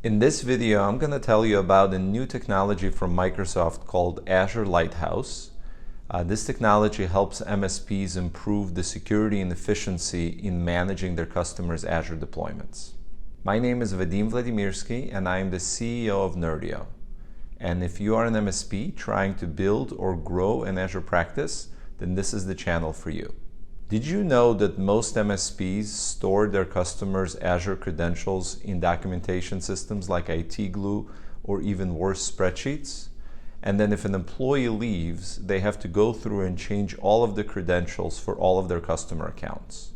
In this video, I'm going to tell you about a new technology from Microsoft called Azure Lighthouse. This technology helps MSPs improve the security and efficiency in managing their customers' Azure deployments. My name is Vadim Vladimirsky, and I am the CEO of Nerdio. And if you are an MSP trying to build or grow an Azure practice, then this is the channel for you. Did you know that most MSPs store their customers' Azure credentials in documentation systems like IT Glue or even worse, spreadsheets? And then if an employee leaves, they have to go through and change all of the credentials for all of their customer accounts.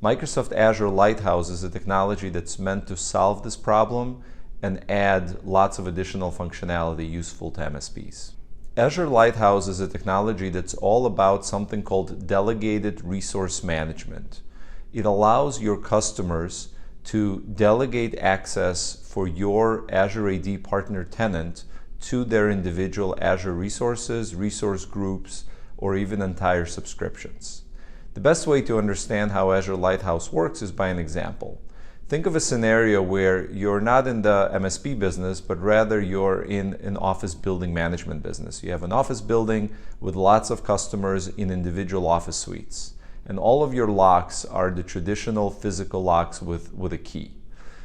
Microsoft Azure Lighthouse is a technology that's meant to solve this problem and add lots of additional functionality useful to MSPs. Azure Lighthouse is a technology that's all about something called delegated resource management. It allows your customers to delegate access for your Azure AD partner tenant to their individual Azure resources, resource groups, or even entire subscriptions. The best way to understand how Azure Lighthouse works is by an example. Think of a scenario where you're not in the MSP business, but rather you're in an office building management business. You have an office building with lots of customers in individual office suites. And all of your locks are the traditional physical locks with a key.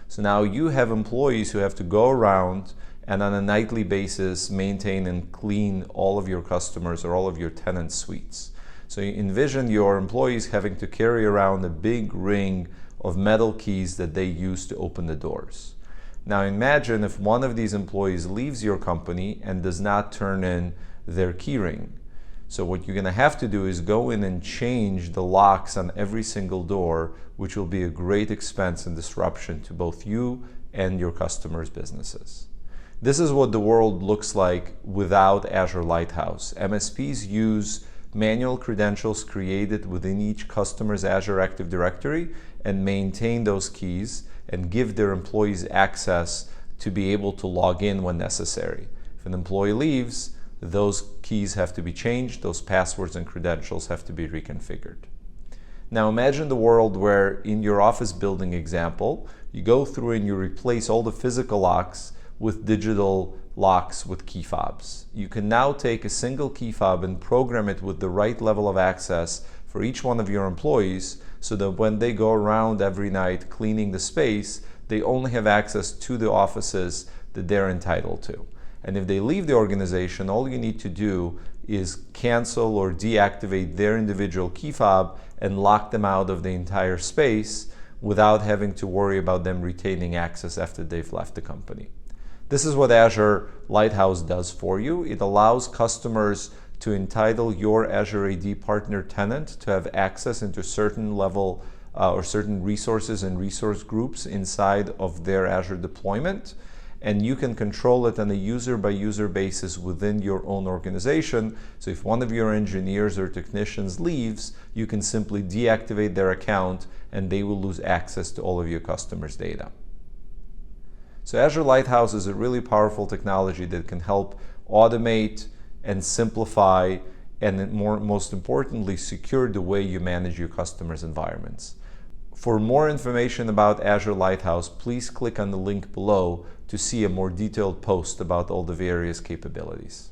So now you have employees who have to go around and on a nightly basis maintain and clean all of your customers or all of your tenant suites. So you envision your employees having to carry around a big ring of metal keys that they use to open the doors. Now imagine if one of these employees leaves your company and does not turn in their key ring. So what you're going to have to do is go in and change the locks on every single door, which will be a great expense and disruption to both you and your customers' businesses. This is what the world looks like without Azure Lighthouse. MSPs use manual credentials created within each customer's Azure Active Directory and maintain those keys and give their employees access to be able to log in when necessary. If an employee leaves, those keys have to be changed, those passwords and credentials have to be reconfigured. Now imagine the world where in your office building example, you go through and you replace all the physical locks with digital locks with key fobs. You can now take a single key fob and program it with the right level of access for each one of your employees so that when they go around every night cleaning the space, they only have access to the offices that they're entitled to. And if they leave the organization, all you need to do is cancel or deactivate their individual key fob and lock them out of the entire space without having to worry about them retaining access after they've left the company. This is what Azure Lighthouse does for you. It allows customers to entitle your Azure AD partner tenant to have access into certain level or certain resources and resource groups inside of their Azure deployment. And you can control it on a user-by-user basis within your own organization. So if one of your engineers or technicians leaves, you can simply deactivate their account and they will lose access to all of your customers' data. So Azure Lighthouse is a really powerful technology that can help automate and simplify and most importantly, secure the way you manage your customers' environments. For more information about Azure Lighthouse, please click on the link below to see a more detailed post about all the various capabilities.